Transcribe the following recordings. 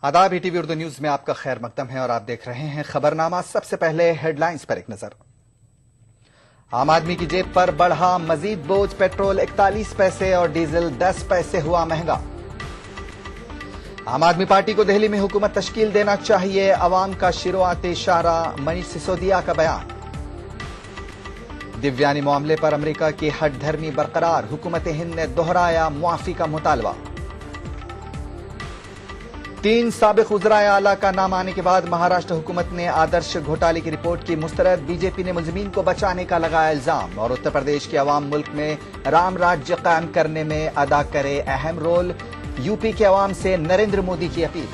आदाब ETV Urdu news में आपका खैर मकदम है और आप देख रहे हैं खबरनामा। सबसे पहले हेडलाइंस पर एक नजर। आम आदमी की जेब पर बढ़ा मजीद बोझ, पेट्रोल 41 पैसे और डीजल 10 पैसे हुआ महंगा। आम आदमी पार्टी को दिल्ली में हुकूमत तश्कील देना चाहिए, अवाम का शुरुआती इशारा, मनीष सिसोदिया का बयान। दिव्यानी मामले पर अमेरिका की हट धर्मी बरकरार, हुकूमत हिंद ने दोहराया मुआफी का मुतालबा। 3 साबिक उज़राए आला का नाम आने के बाद महाराष्ट्र हुकूमत ने आदर्श घोटाले की रिपोर्ट की मुस्तरद, बीजेपी ने मुलजिमीन को बचाने का लगाया इल्जाम। और उत्तर प्रदेश की अवाम मुल्क में राम राज्य कायम करने में अदा करे अहम रोल, यूपी के अवाम से नरेंद्र मोदी की अपील।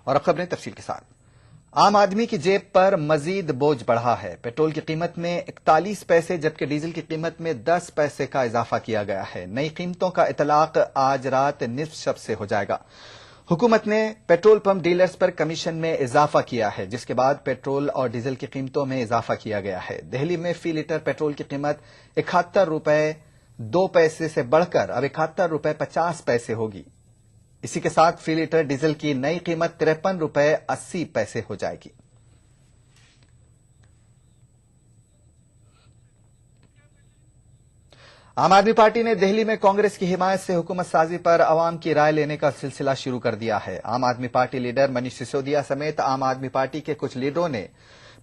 और अब खबरें तफसील के साथ। आम आदमी की जेब पर मजीद बोझ बढ़ा है। पेट्रोल की कीमत में 41 पैसे जबकि डीजल की कीमत में 10 पैसे का इजाफा किया गया है। नई कीमतों का इतलाक आज रात निस्फ शब से हो जाएगा। हुकूमत ने पेट्रोल पंप डीलर्स पर कमीशन में इजाफा किया है, जिसके बाद पेट्रोल और डीजल की कीमतों में इजाफा किया गया है। दिल्ली में फी लीटर पेट्रोल की कीमत 71 रुपए 2 पैसे से बढ़कर अब 71 रुपए 50 पैसे होगी। इसी के साथ फी लीटर डीजल की नई कीमत 53 रुपए 80 पैसे हो जाएगी। आम आदमी पार्टी ने दिल्ली में कांग्रेस की हिमायत से हुकूमत साजी पर अवाम की राय लेने का सिलसिला शुरू कर दिया है। आम आदमी पार्टी लीडर मनीष सिसोदिया समेत आम आदमी पार्टी के कुछ लीडरों ने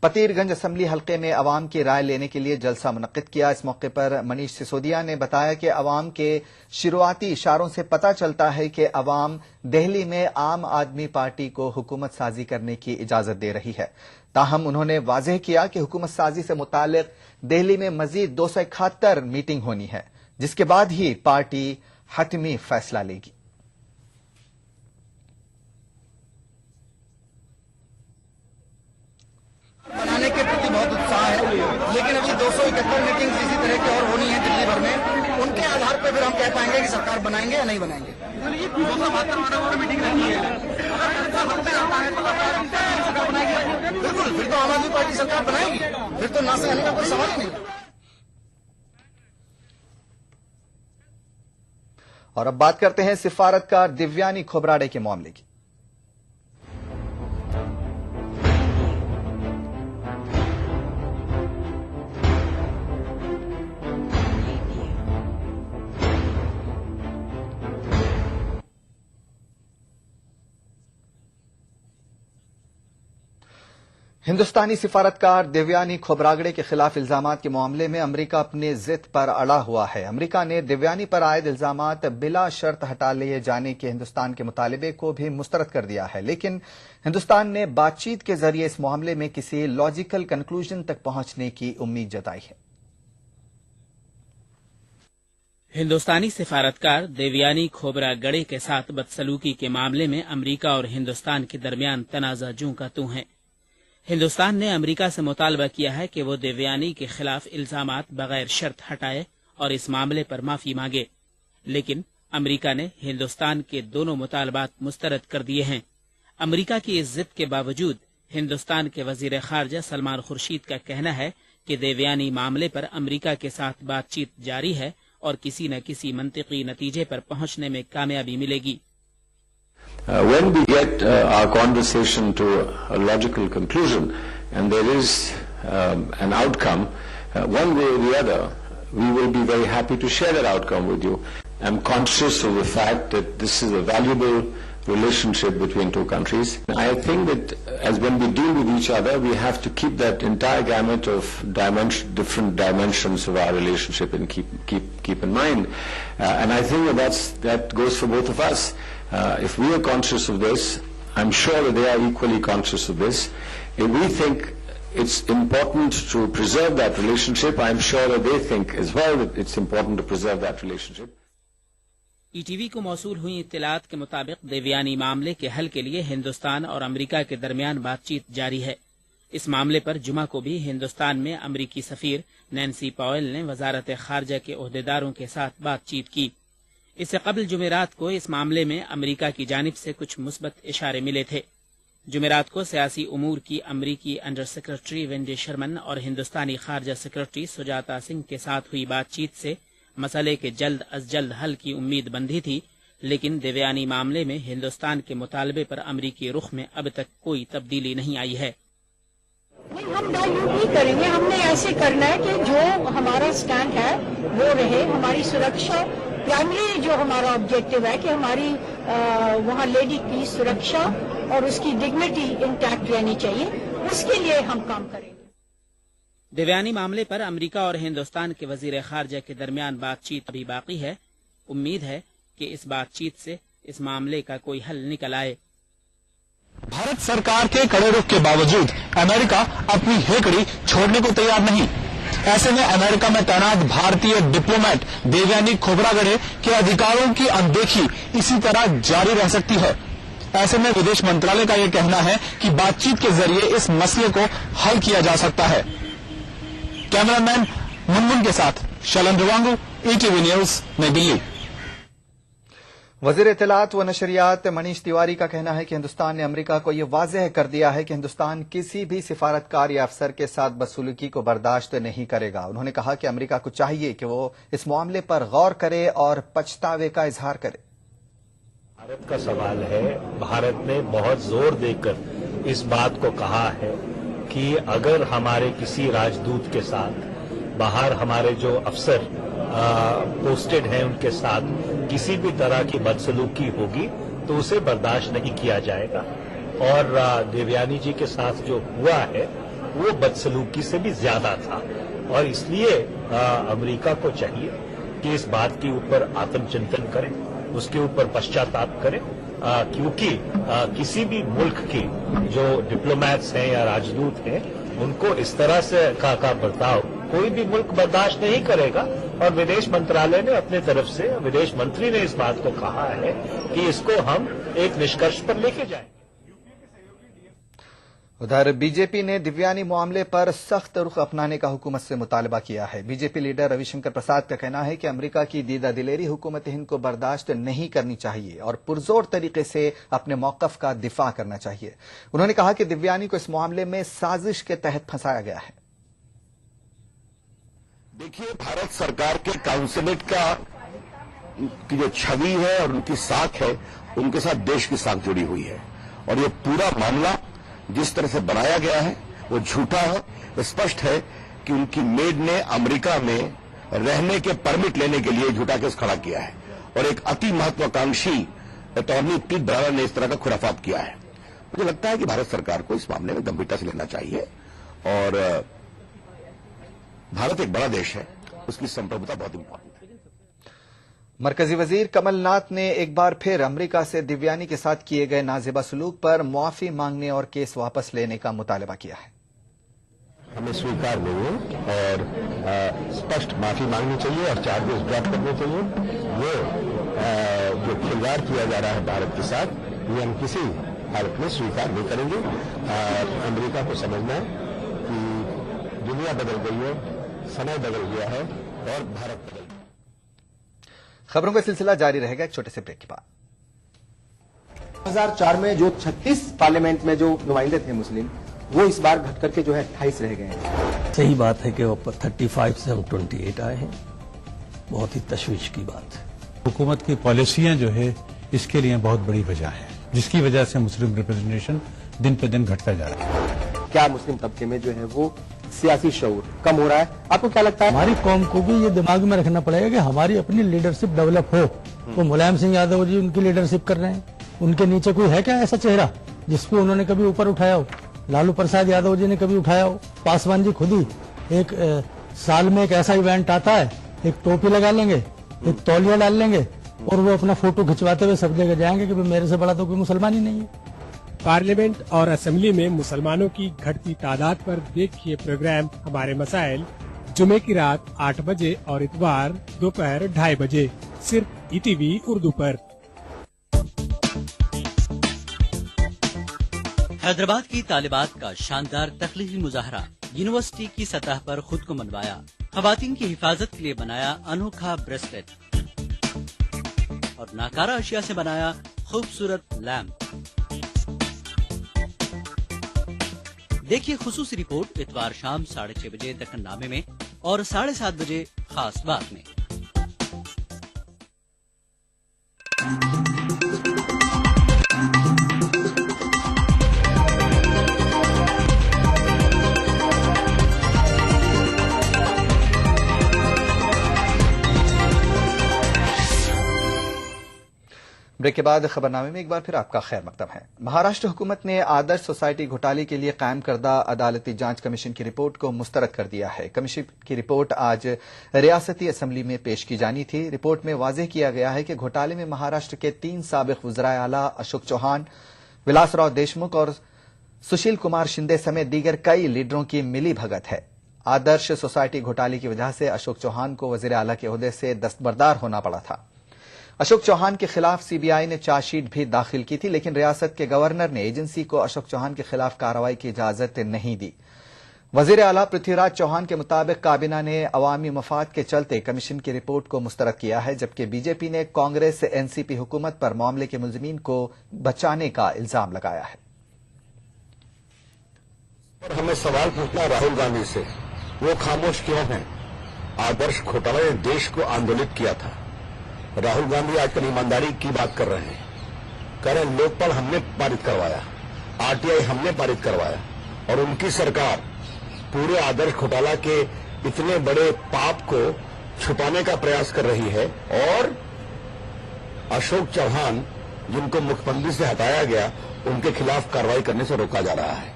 पतीरगंज असेंबली हल्के में अवाम की राय लेने के लिए जलसा मुनक्किद किया। इस मौके पर मनीष सिसोदिया ने बताया कि अवाम के शुरुआती इशारों से पता चलता है कि अवाम दिल्ली में आम आदमी पार्टी को हुकूमत साजी करने की इजाजत दे रही है। ताहम उन्होंने वाज़ेह किया कि हुकूमत साजी से मुतालिक दिल्ली में मजीद 271 मीटिंग होनी है, जिसके बाद ही पार्टी हतमी फैसला लेगी। बनाने के प्रति बहुत उत्साह है, लेकिन अभी 271 मीटिंग इसी तरह की और होनी है दिल्ली भर में। उनके आधार पर फिर हम कह पाएंगे कि सरकार बनाएंगे या नहीं बनाएंगे। बिल्कुल, फिर तो आम आदमी पार्टी सरकार बनाएगी, फिर तो ना से आने का कोई सवाल ही नहीं। और अब बात करते हैं सिफारतकार दिव्यानी खोबराडे के मामले की। हिंदुस्तानी सिफारतकार दिव्यानी खोबरागड़े के खिलाफ इल्जामात के मामले में अमेरिका अपनी जिद पर अड़ा हुआ है। अमेरिका ने दिव्यानी पर आयद इल्जामात बिला शर्त हटा लिए जाने के हिंदुस्तान के मुतालिबे को भी मुस्तरद कर दिया है, लेकिन हिंदुस्तान ने बातचीत के जरिए इस मामले में किसी लॉजिकल कंक्लूजन तक पहुंचने की उम्मीद जताई है। हिंदुस्तानी सिफारतकार देवयानी खोबरागड़े के साथ बदसलूकी के मामले में अमेरिका और हिंदुस्तान के दरमियान तनाज़ा जूं का तू है। हिंदुस्तान ने अमेरिका से मुतालबा किया है कि वो देवयानी के खिलाफ इल्जामात बगैर शर्त हटाए और इस मामले पर माफी मांगे, लेकिन अमेरिका ने हिंदुस्तान के दोनों मुतालबात मुस्तरद कर दिए हैं। अमेरिका की इस जिद के बावजूद हिंदुस्तान के वजीर खारजा सलमान खुर्शीद का कहना है कि देवयानी मामले पर अमेरिका के साथ बातचीत जारी है और किसी न किसी मंतिकी नतीजे पर पहुंचने में कामयाबी मिलेगी। When we get our conversation to a logical conclusion and there is an outcome, one way or the other, we will be very happy to share that outcome with you. I'm conscious of the fact that this is a valuable relationship between two countries. I think that as when we deal with each other, we have to keep that entire gamut of different dimensions of our relationship and keep in mind. And I think that goes for both of us. If we are conscious of this, I'm sure that they are equally conscious of this. If we think it's important to preserve that relationship, I'm sure that they think as well that it's important to preserve that relationship. ETV को मौसूल हुई इत्तलात के मुताबिक देवयानी मामले के हल के लिए हिंदुस्तान और अमेरिका के दरमियान बातचीत जारी है। इस मामले पर जुमा को भी हिंदुस्तान में अमेरिकी सफीर नैन्सी पॉवेल ने वजारत खारजा के ओहदेदारों के साथ बातचीत की। इससे कबल जुमेरात को इस मामले में अमेरिका की जानिब से कुछ मुस्बत इशारे मिले थे, जुमेरात को सियासी उमूर की अमरीकी अंडर सेक्रेटरी वेंडी शर्मन और हिंदुस्तानी खारजा सेक्रेटरी सुजाता सिंह के साथ हुई बातचीत से मसले के जल्द अज जल्द हल की उम्मीद बंधी थी, लेकिन देवयानी मामले में हिंदुस्तान के मुतालबे पर अमरीकी रुख में अब तक कोई तब्दीली नहीं आई है। नहीं, हम डाइल्यूट नहीं करेंगे। हमने ऐसे करना है कि जो हमारा स्टैंड है वो रहे। हमारी सुरक्षा प्राइमरी जो हमारा ऑब्जेक्टिव है कि हमारी वहाँ लेडी की सुरक्षा और उसकी डिग्निटी इंटैक्ट रहनी चाहिए, उसके लिए हम काम करेंगे। देवयानी मामले पर अमेरिका और हिंदुस्तान के वजीर खारजा के दरमियान बातचीत अभी बाकी है। उम्मीद है कि इस बातचीत से इस मामले का कोई हल निकल आए। भारत सरकार के कड़े रुख के बावजूद अमेरिका अपनी हेकड़ी छोड़ने को तैयार नहीं। ऐसे में अमेरिका में तैनात भारतीय डिप्लोमेट देवयानी खोबरागड़े के अधिकारों की अनदेखी इसी तरह जारी रह सकती है। ऐसे में विदेश मंत्रालय का यह कहना है कि बातचीत के जरिए इस मसले को हल किया जा सकता है। कैमरामैन मुनमुन के साथ शलन रिवांगू, ईटीवी न्यूज, नई दिल्ली। वजीर इत्तलात व नशरियात मनीष तिवारी का कहना है कि हिंदुस्तान ने अमेरिका को यह वाज़ेह कर दिया है कि हिंदुस्तान किसी भी सिफारतकार या अफसर के साथ बदसलूकी को बर्दाश्त नहीं करेगा। उन्होंने कहा कि अमेरिका को चाहिए कि वो इस मामले पर गौर करे और पछतावे का इजहार करे। भारत का सवाल है, भारत ने बहुत जोर देकर इस बात को कहा है कि अगर हमारे किसी राजदूत के साथ बाहर हमारे जो अफसर पोस्टेड हैं उनके साथ किसी भी तरह की बदसलूकी होगी तो उसे बर्दाश्त नहीं किया जाएगा। और देवयानी जी के साथ जो हुआ है वो बदसलूकी से भी ज्यादा था और इसलिए अमेरिका को चाहिए कि इस बात के ऊपर आत्मचिंतन करें, उसके ऊपर पश्चाताप करें, क्योंकि किसी भी मुल्क की जो डिप्लोमैट्स हैं या राजदूत हैं उनको इस तरह से का बर्ताव कोई भी मुल्क बर्दाश्त नहीं करेगा। और विदेश मंत्रालय ने अपने तरफ से, विदेश मंत्री ने इस बात को कहा है कि इसको हम एक निष्कर्ष पर लेके जाएंगे। उधर बीजेपी ने देवयानी मामले पर सख्त रुख अपनाने का हुकूमत से मुतालबा किया है। बीजेपी लीडर रविशंकर प्रसाद का कहना है कि अमेरिका की दीदा दिलेरी हुकूमत हिंद को बर्दाश्त नहीं करनी चाहिए और पुरजोर तरीके से अपने मौकफ का दिफा करना चाहिए। उन्होंने कहा कि देवयानी को इस मामले में साजिश के तहत फंसाया गया है। देखिए, भारत सरकार के काउंसिलेट की जो छवि है और उनकी साख है, उनके साथ देश की साख जुड़ी हुई है और ये पूरा मामला जिस तरह से बनाया गया है वो झूठा है। स्पष्ट है कि उनकी मेड ने अमेरिका में रहने के परमिट लेने के लिए झूठा केस खड़ा किया है और एक अति महत्वाकांक्षी अटॉर्नी पीट ब्रावर ने इस तरह का खुराफात किया है। मुझे लगता है कि भारत सरकार को इस मामले में गंभीरता से लेना चाहिए और भारत एक बड़ा देश है, उसकी संप्रभुता बहुत इंपॉर्टेंट है। मरकजी वजीर कमलनाथ ने एक बार फिर अमेरिका से देवयानी के साथ किए गए नाजिबा सलूक पर मुआफी मांगने और केस वापस लेने का मुतालबा किया है। हमें स्वीकार नहीं है और स्पष्ट माफी मांगनी चाहिए और चार्जेस ड्रॉप करने चाहिए। वो जो खिलवाड़ किया जा रहा है भारत के साथ, ये हम किसी हालत में स्वीकार नहीं करेंगे। अमेरिका को समझना है कि दुनिया बदल गई है, समय बदल गया है और भारत बदल गया। खबरों का सिलसिला जारी रहेगा एक छोटे से ब्रेक के बाद। 2004 में जो 36 पार्लियामेंट में जो नुमाइंदे थे मुस्लिम, वो इस बार घट करके जो है 28 रह गए हैं। सही बात है कि वो 35 से हम 28 आए हैं, बहुत ही तशवीश की बात है। हुकूमत की पॉलिसियां जो है इसके लिए बहुत बड़ी वजह है, जिसकी वजह से मुस्लिम रिप्रेजेंटेशन दिन पे दिन घटता जा रहा है। क्या मुस्लिम तबके में जो है वो सियासी शऊर कम हो रहा है? आपको क्या लगता है? हमारी कौम को भी ये दिमाग में रखना पड़ेगा कि हमारी अपनी लीडरशिप डेवलप हो। तो मुलायम सिंह यादव जी उनकी लीडरशिप कर रहे हैं, उनके नीचे कोई है क्या ऐसा चेहरा जिसको उन्होंने कभी ऊपर उठाया हो? लालू प्रसाद यादव जी ने कभी उठाया हो? पासवान जी खुद ही एक साल में एक ऐसा इवेंट आता है, एक टोपी लगा लेंगे, एक तौलिया डाल लेंगे और वो अपना फोटो खिंचवाते हुए सब जगह जाएंगे कि मेरे से बड़ा तो कोई मुसलमान ही नहीं है। पार्लियामेंट और असेंबली में मुसलमानों की घटती तादाद पर देखिए प्रोग्राम हमारे मसाइल, जुमे की रात 8 बजे और इतवार दोपहर 2:30 बजे, सिर्फ ईटीवी उर्दू पर। हैदराबाद की तालिबात का शानदार तख्लीकी मुजाहरा, यूनिवर्सिटी की सतह पर खुद को मनवाया, खवातीन की हिफाजत के लिए बनाया अनोखा ब्रेसलेट और नाकारा अशिया से बनाया खूबसूरत लैम्प। دیکھیے خصوصی رپورٹ اتوار شام 6:30 بجے دکن نامے میں اور 7:30 بجے خاص بات میں۔ بریک کے بعد خبرنامے میں ایک بار پھر آپ کا خیر مقدم ہے۔ مہاراشٹر حکومت نے آدرش سوسائٹی گھوٹالے کے لیے قائم کردہ عدالتی جانچ کمیشن کی رپورٹ کو مسترد کر دیا ہے۔ کمیشن کی رپورٹ آج ریاستی اسمبلی میں پیش کی جانی تھی۔ رپورٹ میں واضح کیا گیا ہے کہ گھوٹالے میں مہاراشٹر کے 3 سابق وزرائے اعلیٰ اشوک چوہان، ولاس راؤ دیشمکھ اور سشیل کمار شندے سمیت دیگر کئی لیڈروں کی ملی بھگت ہے۔ آدرش سوسائٹی گھوٹالے کی وجہ سے اشوک چوہان کو وزیر اعلیٰ کے عہدے سے دستبردار ہونا پڑا تھا۔ اشوک چوہان کے خلاف سی بی آئی نے چارج شیٹ بھی داخل کی تھی، لیکن ریاست کے گورنر نے ایجنسی کو اشوک چوہان کے خلاف کارروائی کی اجازت نہیں دی۔ وزیر اعلیٰ پرتھوی راج چوہان کے مطابق کابینہ نے عوامی مفاد کے چلتے کمیشن کی رپورٹ کو مسترد کیا ہے، جبکہ بی جے پی نے کانگریس این سی پی حکومت پر معاملے کے ملزمین کو بچانے کا الزام لگایا ہے۔ ہمیں سوال پوچھنا راہل گاندھی سے، وہ خاموش کیوں ہیں؟ آدرش گھوٹالہ نے دیش کو آندولت کیا تھا۔ راہل گاندھی آج کل ایمانداری کی بات کر رہے ہیں، کہہ رہے ہیں لوک پال ہم نے پارت کروایا، آر ٹی آئی ہم نے پارت کروایا، اور ان کی سرکار پورے آدرش گھوٹالہ کے اتنے بڑے پاپ کو چھپانے کا پریاس کر رہی ہے، اور اشوک چوہان جن کو مکھ منتری سے ہٹایا گیا ان کے خلاف کارروائی کرنے سے روکا جا رہا ہے۔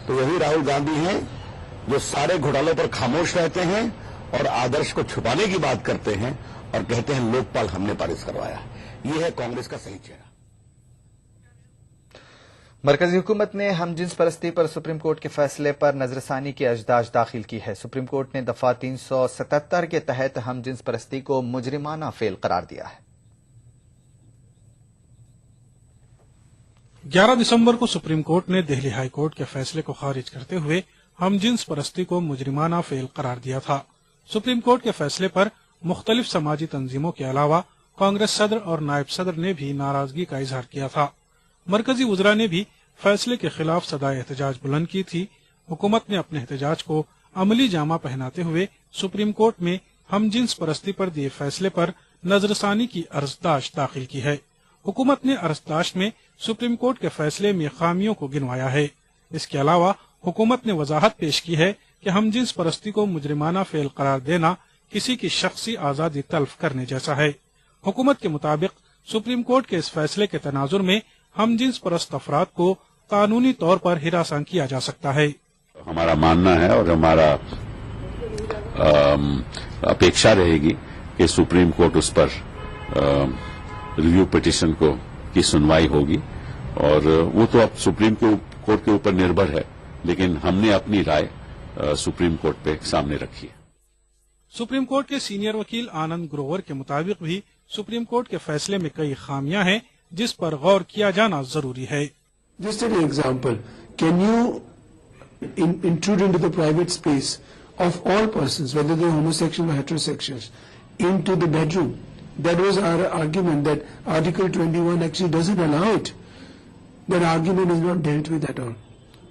تو یہی راہل گاندھی ہیں جو سارے گھوٹالوں پر خاموش رہتے ہیں اور آدرش کو چھپانے کی بات کرتے ہیں اور کہتے ہیں لوک پال ہم نے پارت کروایا۔ یہ ہے کانگریس کا صحیح چہرہ۔ مرکزی حکومت نے ہم جنس پرستی پر سپریم کورٹ کے فیصلے پر نظر ثانی کی اجداج داخل کی ہے۔ سپریم کورٹ نے دفعہ 377 کے تحت ہم جنس پرستی کو مجرمانہ فعل قرار دیا ہے۔ 11 دسمبر کو سپریم کورٹ نے دہلی ہائی کورٹ کے فیصلے کو خارج کرتے ہوئے ہم جنس پرستی کو مجرمانہ فعل قرار دیا تھا۔ سپریم کورٹ کے فیصلے پر مختلف سماجی تنظیموں کے علاوہ کانگریس صدر اور نائب صدر نے بھی ناراضگی کا اظہار کیا تھا۔ مرکزی وزراء نے بھی فیصلے کے خلاف صدائے احتجاج بلند کی تھی۔ حکومت نے اپنے احتجاج کو عملی جامہ پہناتے ہوئے سپریم کورٹ میں ہم جنس پرستی پر دیے فیصلے پر نظر ثانی کی عرضداشت داخل کی ہے۔ حکومت نے عرضداشت میں سپریم کورٹ کے فیصلے میں خامیوں کو گنوایا ہے۔ اس کے علاوہ حکومت نے وضاحت پیش کی ہے کہ ہم جنس پرستی کو مجرمانہ فعل قرار دینا کسی کی شخصی آزادی تلف کرنے جیسا ہے۔ حکومت کے مطابق سپریم کورٹ کے اس فیصلے کے تناظر میں ہم جنس پرست افراد کو قانونی طور پر ہراساں کیا جا سکتا ہے۔ ہمارا ماننا ہے اور ہمارا اپیکشا رہے گی کہ سپریم کورٹ اس پر ریویو پٹیشن کی سنوائی ہوگی، اور وہ تو اب سپریم کورٹ کے اوپر نربھر ہے، لیکن ہم نے اپنی رائے سپریم کورٹ پہ سامنے رکھی ہے۔ سپریم کورٹ کے سینئر وکیل آنند گروور کے مطابق بھی سپریم کورٹ کے فیصلے میں کئی خامیاں ہیں جس پر غور کیا جانا ضروری ہے۔ Just an example, can you intrude into the private space of all persons, whether they're homosexual or heterosexuals, into the bedroom? That was our argument, that Article 21 actually doesn't allow it. That argument is not dealt with at all,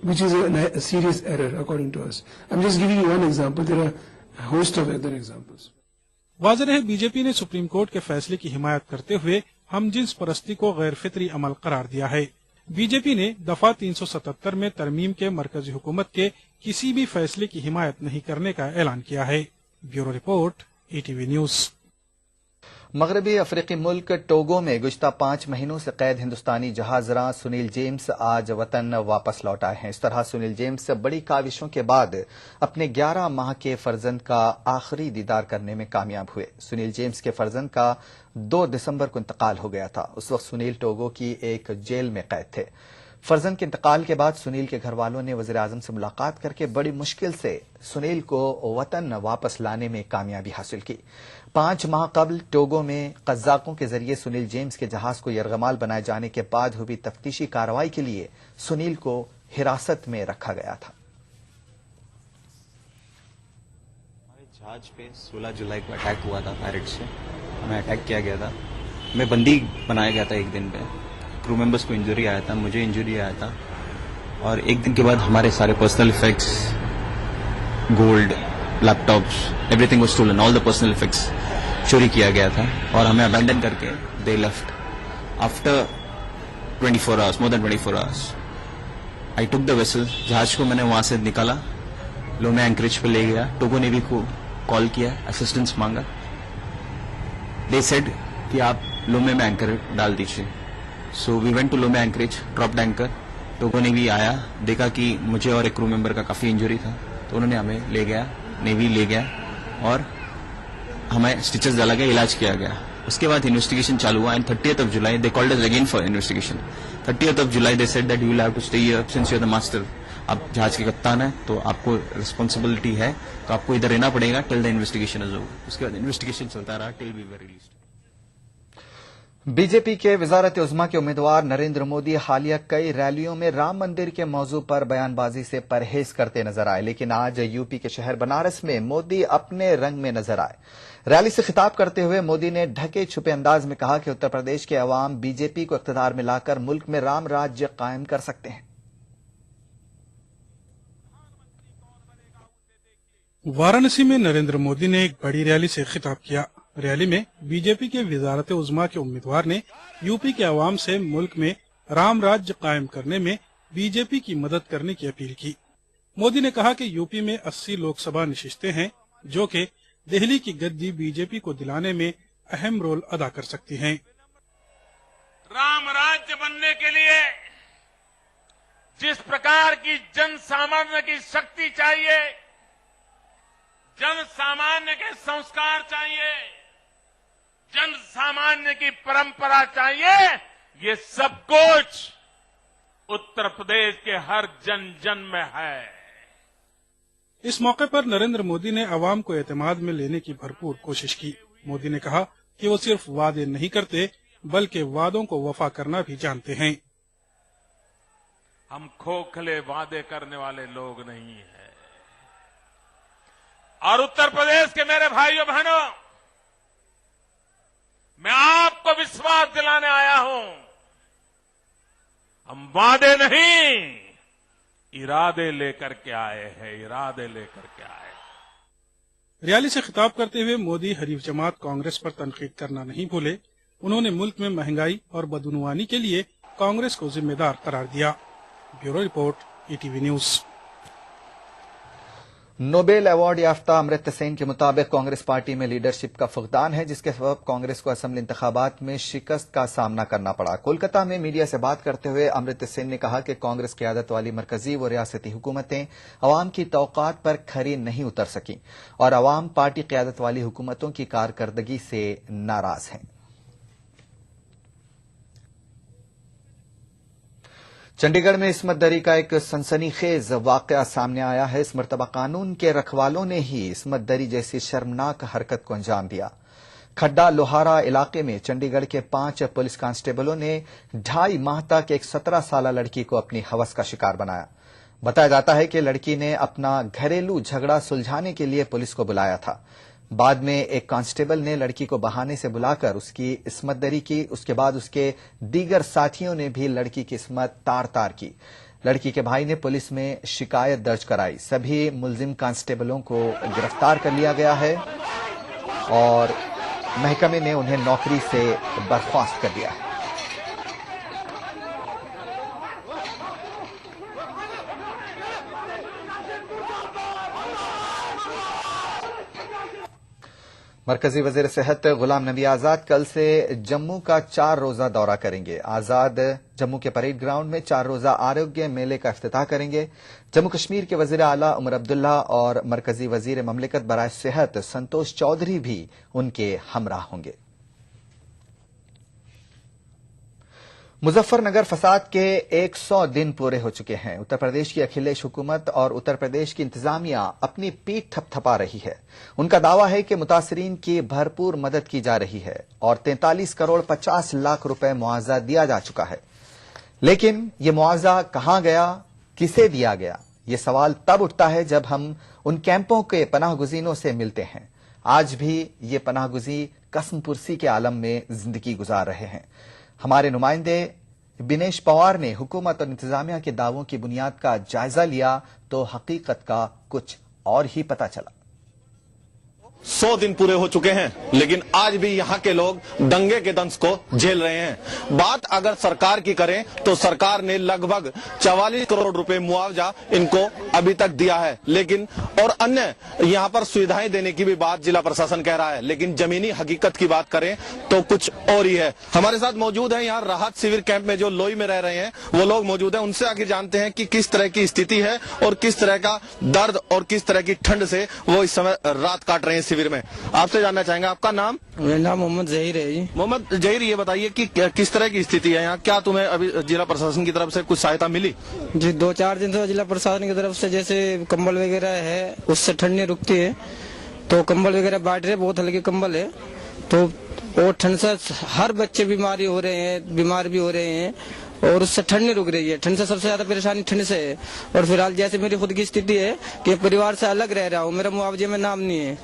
which is a serious error according to us. I'm just giving you one example. There are a host of other examples. واضح رہے B J پی نے supreme court کے فیصلے کی حمایت کرتے ہوئے ہم جنس پرستی کو غیر فطری عمل قرار دیا ہے۔ بی جے پی نے دفعہ 377 میں ترمیم کے مرکزی حکومت کے کسی بھی فیصلے کی حمایت نہیں کرنے کا اعلان کیا ہے۔ Bureau report, E T V news. مغربی افریقی ملک ٹوگو میں گزشتہ 5 مہینوں سے قید ہندوستانی جہاز راں سنیل جیمز آج وطن واپس لوٹ آئے ہیں۔ اس طرح سنیل جیمز بڑی کاوشوں کے بعد اپنے 11 ماہ کے فرزند کا آخری دیدار کرنے میں کامیاب ہوئے۔ سنیل جیمز کے فرزند کا 2 دسمبر کو انتقال ہو گیا تھا۔ اس وقت سنیل ٹوگو کی ایک جیل میں قید تھے۔ فرزند کے انتقال کے بعد سنیل کے گھر والوں نے وزیر اعظم سے ملاقات کر کے بڑی مشکل سے سنیل کو وطن واپس لانے میں کامیابی حاصل کی۔ 5 ماہ قبل ٹوگو میں قزاقوں کے ذریعے سنیل جیمز کے جہاز کو یرغمال بنائے جانے کے بعد ہوئی تفتیشی کارروائی کے لیے سنیل کو حراست میں رکھا گیا تھا۔ ہمارے جہاز پہ 16 جولائی کو اٹیک ہوا تھا، پیرٹ سے ہمیں اٹیک کیا گیا تھا، ہمیں بندی بنایا گیا تھا ایک دن پہ، کرو ممبرس کو انجری آیا تھا، مجھے انجری آیا تھا، और एक दिन के बाद हमारे सारे personal effects, gold, laptops, everything was stolen, all the personal effects चोरी किया गया था और हमें अबैंडन करके they left after 24 hours, more than 24 hours. I took the vessel, जहाज को मैंने वहां से निकाला, लोमे एंकरेज पे ले गया, टोगो नेवी को कॉल किया, असिस्टेंस मांगा। दे सेड कि आप लोमे में एंकर डाल दीजिए। So we went to Lome anchorage, dropped anchor. Togo navy आया, देखा कि मुझे और एक क्रू मेंबर का काफी इंजरी था, तो उन्होंने हमें ले गया, नेवी ले गया और हमें स्टिचेस डाला गया, इलाज किया गया। उसके बाद इन्वेस्टिगेशन चालू हुआ and 30th of July they called us again for investigation. 30th of July they said that you will have to stay here since you are the master. आप जहाज के कप्तान हैं तो आपको रिस्पॉन्सिबिलिटी है, तो आपको इधर रहना पड़ेगा till the investigation is over. उसके बाद इन्वेस्टिगेशन चलता रहा till we were released. BJP के वजारत उज़्मा के उम्मीदवार नरेंद्र मोदी हालिया कई रैलियों में राम मंदिर के मौजू पर बयानबाजी से परहेज करते नजर आए, लेकिन आज यूपी के शहर बनारस में मोदी अपने रंग में नजर आए। रैली से खिताब करते हुए मोदी ने ढके छुपे अंदाज में कहा कि उत्तर प्रदेश के अवाम बीजेपी को इख्तियार में लाकर मुल्क में राम राज्य कायम कर सकते हैं। वाराणसी में नरेंद्र मोदी ने एक बड़ी रैली से खिताब किया। रैली में बीजेपी के वजारत उज़्मा के उम्मीदवार ने यूपी के अवाम से मुल्क में राम राज्य कायम करने में बीजेपी की मदद करने की अपील की। मोदी ने कहा कि यूपी में 80 लोकसभा नशिस्तें हैं जो कि दिल्ली की गद्दी बीजेपी को दिलाने में अहम रोल अदा कर सकती हैं। राम राज्य बनने के लिए जिस प्रकार की जन सामान्य की शक्ति चाहिए, जन सामान्य के संस्कार चाहिए, जन सामान्य की परंपरा चाहिए, ये सब कुछ उत्तर प्रदेश के हर जन जन में है। इस मौके पर नरेंद्र मोदी ने अवाम को एतमाद में लेने की भरपूर कोशिश की। मोदी ने कहा कि वो सिर्फ वादे नहीं करते बल्कि वादों को वफा करना भी जानते हैं। हम खोखले वादे करने वाले लोग नहीं हैं। और उत्तर प्रदेश के मेरे भाइयों बहनों, मैं आपको विश्वास दिलाने आया हूं, हम वादे नहीं इरादे लेकर के आए हैं, इरादे लेकर के आए। रैली से खिताब करते हुए मोदी हरीफ जमात कांग्रेस पर तनकीद करना नहीं भूले। उन्होंने मुल्क में महंगाई और बदउनवानी के लिए कांग्रेस को जिम्मेदार करार दिया। Bureau report, ETV news. Nobel award याफ्ता अमृता सेन के मुताबिक कांग्रेस पार्टी में लीडरशिप का फुकदान है, जिसके सबब कांग्रेस को असेंबली इंतखाबात में शिकस्त का सामना करना पड़ा। कोलकाता में मीडिया से बात करते हुए अमृता सेन ने कहा कि कांग्रेस क़यादत वाली मरकजी व रियासती हुकूमतें अवाम की तौक़ात पर खरी नहीं उतर सकीं और अवाम पार्टी क़यादत वाली हुकूमतों की कारकर्दगी से नाराज हैं। चंडीगढ़ में इस्मत दरी का एक सनसनीखेज वाकया सामने आया है। इस मरतबा कानून के रखवालों ने ही इस्मत दरी जैसी शर्मनाक हरकत को अंजाम दिया। खड्डा लोहारा इलाके में चंडीगढ़ के 5 पुलिस कांस्टेबलों ने 2.5 माह तक एक 17 साल लड़की को अपनी हवस का शिकार बनाया। बताया जाता है कि लड़की ने अपना घरेलू झगड़ा सुलझाने के लिए पुलिस को बुलाया था। बाद में एक कांस्टेबल ने लड़की को बहाने से बुलाकर उसकी इस्मत दरी की। उसके बाद उसके दीगर साथियों ने भी लड़की की इस्मत तार-तार की। लड़की के भाई ने पुलिस में शिकायत दर्ज कराई। सभी मुलजिम कांस्टेबलों को गिरफ्तार कर लिया गया है और महकमे ने उन्हें नौकरी से बर्खास्त कर दिया है। मरकजी वजीर सेहत गुलाम नबी आजाद कल से जम्मू का 4 रोजा दौरा करेंगे। आजाद जम्मू के परेड ग्राउंड में 4 रोजा आरोग्य मेले का इफ्तिताह करेंगे। जम्मू कश्मीर के वजीर आला उमर अब्दुल्ला और मरकजी वजीर ममलिकत बराए सेहत संतोष चौधरी भी उनके हमराह होंगे। मुजफ्फरनगर फसाद के 100 दिन पूरे हो चुके हैं। उत्तर प्रदेश की अखिलेश हुकूमत और उत्तर प्रदेश की इंतजामिया अपनी पीठ थपथपा रही है। उनका दावा है कि मुतासरीन की भरपूर मदद की जा रही है और 43 करोड़ 50 लाख रुपए मुआवजा दिया जा चुका है। लेकिन ये मुआवजा कहां गया, किसे दिया गया, ये सवाल तब उठता है जब हम उन कैंपों के पनाहगुजीनों से मिलते हैं। आज भी ये पनाहगुजी कसम पुरसी के आलम में जिंदगी गुजार रहे हैं। हमारे नुमाइंदे बिनेश पवार ने हुकूमत और इंतजामिया के दावों की बुनियाद का जायजा लिया तो हकीकत का कुछ और ही पता चला। 100 दिन पूरे हो चुके हैं, लेकिन आज भी यहाँ के लोग दंगे के दंश को झेल रहे हैं। बात अगर सरकार की करें तो सरकार ने लगभग 44 करोड़ रुपए मुआवजा इनको अभी तक दिया है, लेकिन और अन्य यहाँ पर सुविधाएं देने की भी बात जिला प्रशासन कह रहा है, लेकिन जमीनी हकीकत की बात करें तो कुछ और ही है। हमारे साथ मौजूद है यहाँ राहत शिविर कैंप में जो लोई में रह रहे हैं वो लोग मौजूद हैं, उनसे आखिर जानते हैं कि किस तरह की स्थिति है और किस तरह का दर्द और किस तरह की ठंड से वो इस समय रात काट रहे हैं शिविर में। आपसे जानना चाहेंगे, आपका नाम? मेरा नाम मोहम्मद जहीर है जी। मोहम्मद जहीर, ये बताइए कि किस तरह की स्थिति है यहाँ, क्या तुम्हें अभी जिला प्रशासन की तरफ से कुछ सहायता मिली? जी 2-4 दिन से जिला प्रशासन की तरफ से जैसे कंबल वगैरह है, उससे ठंड नहीं रुकती है, तो कंबल वगैरह बांट रहे, बहुत हल्के कंबल है, तो और ठंड से हर बच्चे बीमार हो रहे हैं और उससे ठंड नहीं रुक रही है। ठंड से सबसे ज्यादा परेशानी ठंड से है। और फिलहाल जैसे मेरी खुद की स्थिति है कि परिवार से अलग रह रहा हूँ, मेरा मुआवजे में नाम नहीं है,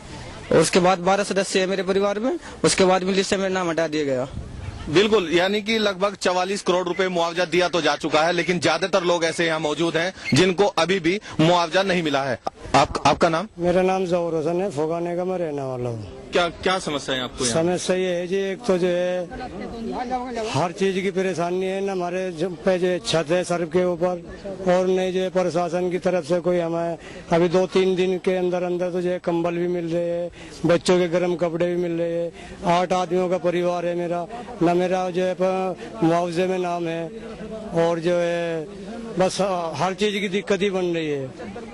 और उसके बाद 12 सदस्य है मेरे परिवार में, उसके बाद में लिस्ट से मेरा नाम हटा दिया गया। बिल्कुल, यानी कि लगभग 44 करोड़ रुपए मुआवजा दिया तो जा चुका है, लेकिन ज्यादातर लोग ऐसे यहाँ मौजूद हैं जिनको अभी भी मुआवजा नहीं मिला है। आपका नाम? मेरा नाम जहूर हुसैन है, फोगाने का मैं रहने वाला हूँ। क्या समस्या है आपको? समस्या ये है जी, एक तो जो है हर चीज की परेशानी है, न हमारे पे जो छत है सर के ऊपर, और नहीं जो है प्रशासन की तरफ से कोई हमें अभी 2-3 दिन के अंदर अंदर तो जो है कंबल भी मिल रहे हैं, बच्चों के गर्म कपड़े भी मिल रहे हैं। 8 आदमियों का परिवार है मेरा, न मेरा जो है मुआवजे में नाम है, और जो है बस हर चीज की दिक्कत ही बन रही है।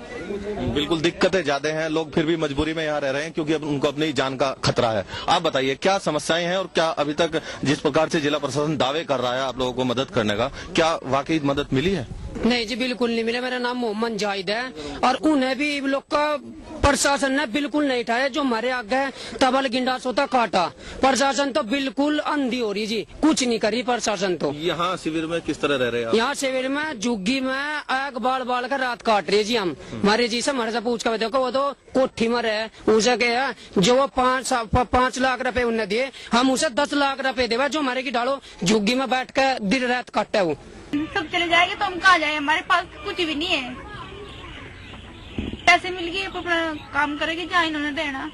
बिल्कुल, दिक्कतें ज्यादा हैं, लोग फिर भी मजबूरी में यहाँ रह रहे हैं क्योंकि अब उनको अपनी जान का खतरा है। आप बताइए क्या समस्याएं हैं और क्या अभी तक जिस प्रकार से जिला प्रशासन दावे कर रहा है आप लोगों को मदद करने का, क्या वाकई मदद मिली है? नहीं जी, बिल्कुल नहीं मिला। मेरा नाम मोहम्मद जाहिद है, और उन्हें भी लोग का प्रशासन ने बिल्कुल नहीं उठाया। जो हमारे आगे तबल गिंडास होता काटा, प्रशासन तो बिल्कुल अंधी हो रही जी, कुछ नहीं करी प्रशासन तो। यहाँ शिविर में किस तरह रह रहे हैं? यहाँ शिविर में झुग्गी में आग बाल बाल कर रात काट रहे जी हम। हमारे जी से हमारे से पूछ कर देखो, वो तो कोठी में रहे, उसे क्या जो वो 5 लाख रुपए उन्हें दिए, हम उसे 10 लाख रुपए देवा, जो हमारे की डालो झुग्गी में बैठ कर दिन रात काटता वो। सब चले जाएंगे तो हम कहाँ जाए, हमारे पास कुछ भी नहीं है। पैसे मिल गए अपना काम करेंगे जहाँ इन्होंने देना,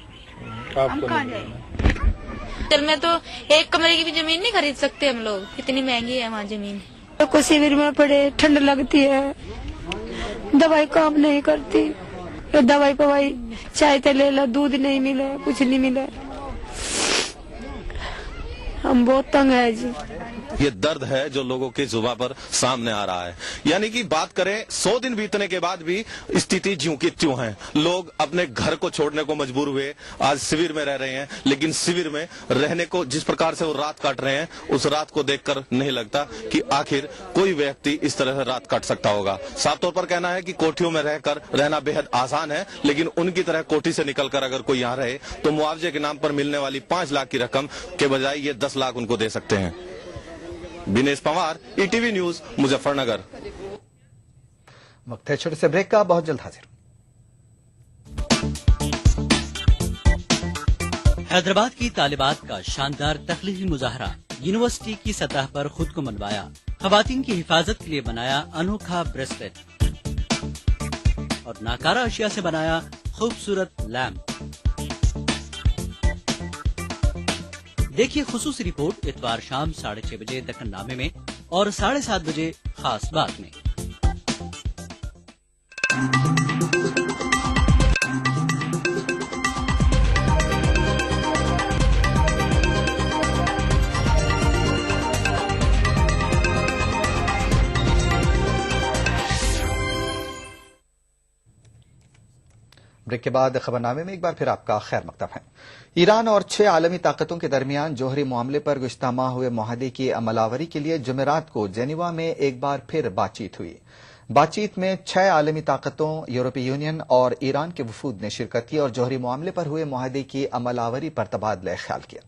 हम कहाँ जाए। चल में तो एक कमरे की भी जमीन नहीं खरीद सकते हम लोग, इतनी महंगी है वहाँ जमीन। को शिविर में पड़े, ठंड लगती है, दवाई काम नहीं करती, दवाई पवाई चाय तो ले लो, दूध नहीं मिले, कुछ नहीं मिले, हम बहुत तंग है जी। ये दर्द है जो लोगों के जुबान पर सामने आ रहा है। यानी कि बात करें 100 दिन बीतने के बाद भी स्थिति ज्यों की त्यों है। लोग अपने घर को छोड़ने को मजबूर हुए, आज शिविर में रह रहे हैं, लेकिन शिविर में रहने को जिस प्रकार से वो रात काट रहे हैं, उस रात को देखकर नहीं लगता कि आखिर कोई व्यक्ति इस तरह से रात काट सकता होगा। साफ तौर पर कहना है कि कोठियों में रहकर रहना बेहद आसान है, लेकिन उनकी तरह कोठी से निकलकर अगर कोई यहाँ रहे तो मुआवजे के नाम पर मिलने वाली 5 लाख की रकम के बजाय ये 10 लाख उनको दे सकते हैं। Binesh Pawar, ETV news, Muzaffarnagar. वक्त है छोटे से ब्रेक का, बहुत जल्द हाजिर। हैदराबाद की तालिबात का शानदार तख्लीकी मुजाहरा, यूनिवर्सिटी की सतह पर खुद को मनवाया, खवातीन की हिफाजत के लिए बनाया अनोखा ब्रेसलेट और नाकारा अशिया से बनाया खूबसूरत लैम्प। देखिए खुसूसी रिपोर्ट इतवार शाम 6:30 बजे दक्कन नामे में और 7:30 बजे खास बात में। ब्रेक के बाद खबरनामे में एक बार फिर आपका खैर मकदम है। ईरान और 6 आलमी ताकतों के दरमियान जौहरी मामले पर गुज़िश्ता माह हुए मुआहदे की अमलावरी के लिए जुमेरात को जेनेवा में एक बार फिर बातचीत हुई। बातचीत में 6 आलमी ताकतों, यूरोपीय यूनियन और ईरान के वफूद ने शिरकत की और जौहरी मामले पर हुए मुआहदे की अमलावरी पर तबादला ख्याल किया।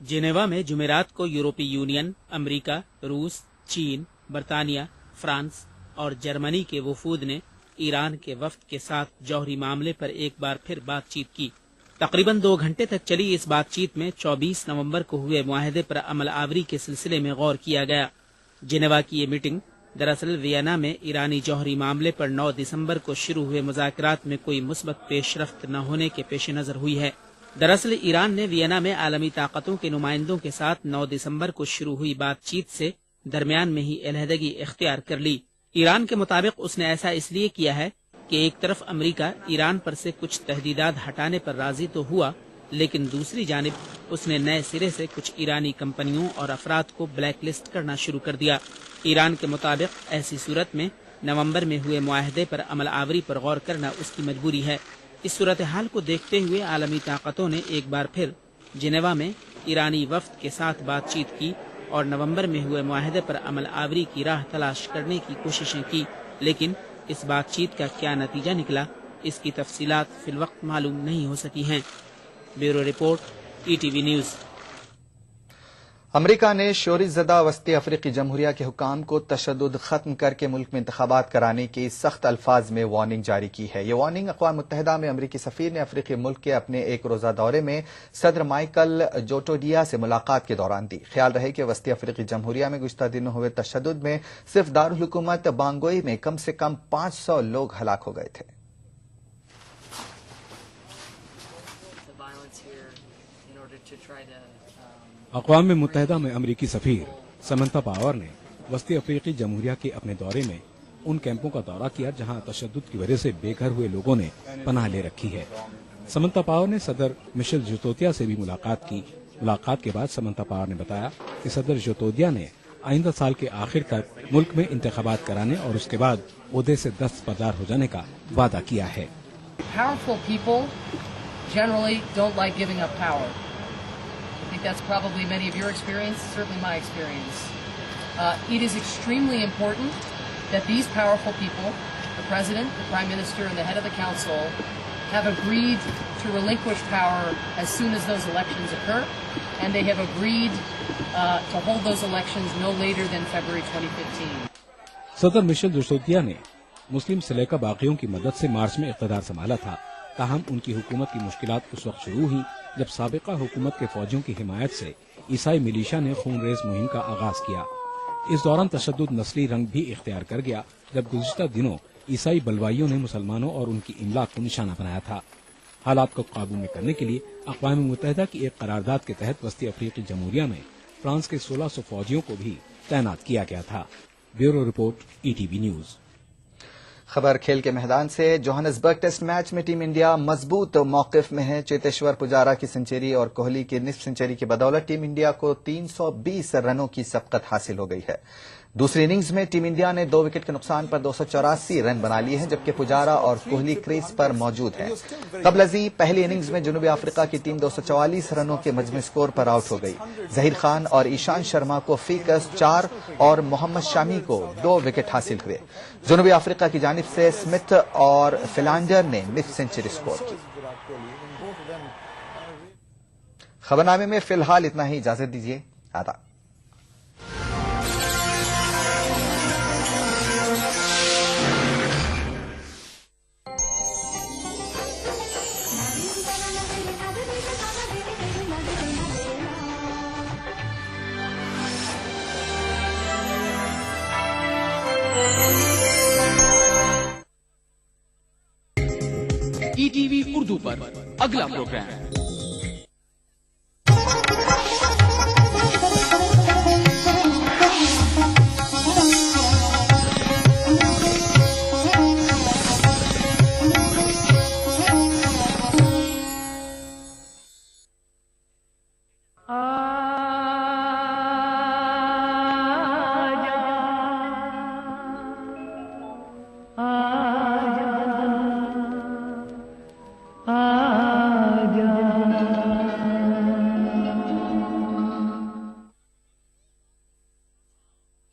जेनेवा में जुमेरात को यूरोपीय यूनियन, अमेरिका, रूस, चीन, बरतानिया, फ्रांस और जर्मनी के वफूद ने ईरान के वफ्द के साथ जौहरी मामले पर एक बार फिर बातचीत की। तकरीबन 2 घंटे तक चली इस बातचीत में 24 नवंबर को हुए मुआहदे पर अमल आवरी के सिलसिले में गौर किया गया। जिनेवा की ये मीटिंग दरअसल वियना में ईरानी जौहरी मामले पर 9 दिसंबर को शुरू हुए मुज़ाकरात में कोई मुस्बत पेशरफ्त न होने के पेश नजर हुई है। दरअसल ईरान ने वियना में आलमी ताकतों के नुमाइंदों के साथ 9 दिसंबर को शुरू हुई बातचीत से दरमियान में ही अलहदगी इख्तियार कर ली। ईरान के मुताबिक उसने ऐसा इसलिए किया है कि एक तरफ अमेरिका ईरान पर से कुछ तहदीदात हटाने पर राजी तो हुआ, लेकिन दूसरी जानिब उसने नए सिरे से कुछ ईरानी कंपनियों और अफराद को ब्लैक लिस्ट करना शुरू कर दिया। ईरान के मुताबिक ऐसी सूरत में नवंबर में हुए मुआहदे पर अमल आवरी पर गौर करना उसकी मजबूरी है। इस सूरत हाल को देखते हुए आलमी ताकतों ने एक बार फिर जिनेवा में ईरानी वफ्द के साथ बातचीत की और नवंबर में हुए मुआहदे पर अमल आवरी की राह तलाश करने की कोशिशें की, लेकिन इस बातचीत का क्या नतीजा निकला, इसकी तफसीलात फिलवक्त मालूम नहीं हो सकी हैं। Bureau report, ETV news. America ने शोरीज़दा वस्ती अफ्रीकी जमहूरिया के हुकाम को तशद्दुद खत्म करके मुल्क में इंतखाबात कराने की सख्त अल्फाज में वार्निंग जारी की है। ये वार्निंग अक़वाम मुत्तहिदा में अमरीकी सफ़ीर ने अफ्रीकी मुल्क के अपने एक रोज़ा दौरे में सदर माइकल जोटोडिया से मुलाकात के दौरान दी। ख्याल रहे कि वस्ती अफ्रीकी जमहूरिया में गुज़श्ता दिनों हुए तशद्दुद में सिर्फ दारुल हुकूमत बांगोई में कम से कम 500 लोग हलाक हो गए थे। अक़वाम मुत्तहिदा में अमरीकी सफ़ीर समंता पावर ने वस्ती अफ्रीकी जमहूरिया के अपने दौरे में उन कैंपों का दौरा किया जहां तशद्दुद की वजह से बेघर हुए लोगों ने पनाह ले रखी है। समंता पावर ने सदर मिशेल जोतोदिया से भी मुलाकात की। मुलाकात के बाद समंता पावर ने बताया कि सदर जोतोदिया ने आइंदा साल के आखिर तक मुल्क में इंतखाबात कराने और उसके बाद ओहदे से दस्तबरदार हो जाने का वादा किया है। I think that's probably many of your experience, certainly my experience. It is extremely important that these powerful people, the President, the Prime Minister, and the head of the Council, have agreed to relinquish power as soon as those elections occur, and they have agreed to hold those elections no later than February 2015. सदर Michel जोतोदिया ने मुस्लिम से लेकर बाकियों की मदद से मार्च में इक़्तिदार संभाला था। ताहम उनकी हुकूमत की मुश्किलात उस वक्त शुरू हुई जब साबिका हुकूमत के फौजियों की हिमायत से ईसाई मिलिशिया ने खून रेज मुहिम का आगाज किया। इस दौरान तशद्दुद नस्ली रंग भी इख्तियार कर गया जब गुज़िश्ता दिनों ईसाई बलवाइयों ने मुसलमानों और उनकी इमलाक को निशाना बनाया था। हालात को काबू में करने के लिए अक़वाम मुत्तहिदा की एक करारदाद के तहत वस्ती अफ्रीकी जमहूरिया में फ्रांस के 1600 फौजियों को भी तैनात किया गया था। Bureau report, ETV news. खबर खेल के मैदान से। जोहानिसबर्ग टेस्ट मैच में टीम इंडिया मजबूत मौकिफ में है। चेतेश्वर पुजारा की सेंचुरी और कोहली की निस्फ सेंचुरी की बदौलत टीम इंडिया को 320 रनों की सबकत हासिल हो गई है। दूसरी इनिंग्स में टीम इंडिया ने 2 विकेट के नुकसान पर 284 रन बना लिए हैं, जबकि पुजारा और कोहली क्रीज पर मौजूद हैं। कबलजी पहली इनिंग्स में जनूबी अफ्रीका की टीम 244 रनों के मजमू स्कोर पर आउट हो गई। जहीर खान और ईशान शर्मा को फीकस 4 और मोहम्मद शामी को 2 विकेट हासिल हुए। जनूबी अफ्रीका की जानिब से स्मिथ और फिलांडर ने निस्फ सेंचुरी स्कोर की। खबरनामे में फिलहाल इतना ही। इजाजत दीजिए। आदाब। ETV उर्दू पर अगला प्रोग्राम।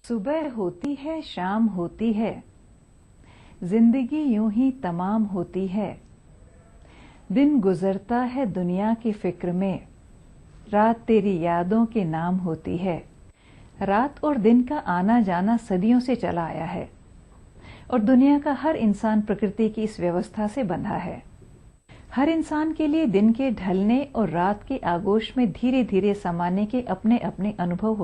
सुबह होती है, शाम होती है, जिंदगी यूं ही तमाम होती है। दिन गुजरता है दुनिया की फिक्र में, रात तेरी यादों के नाम होती है। रात और दिन का आना जाना सदियों से चला आया है और दुनिया का हर इंसान प्रकृति की इस व्यवस्था से बंधा है। हर इंसान के लिए दिन के ढलने और रात के आगोश में धीरे धीरे समाने के अपने अपने अनुभव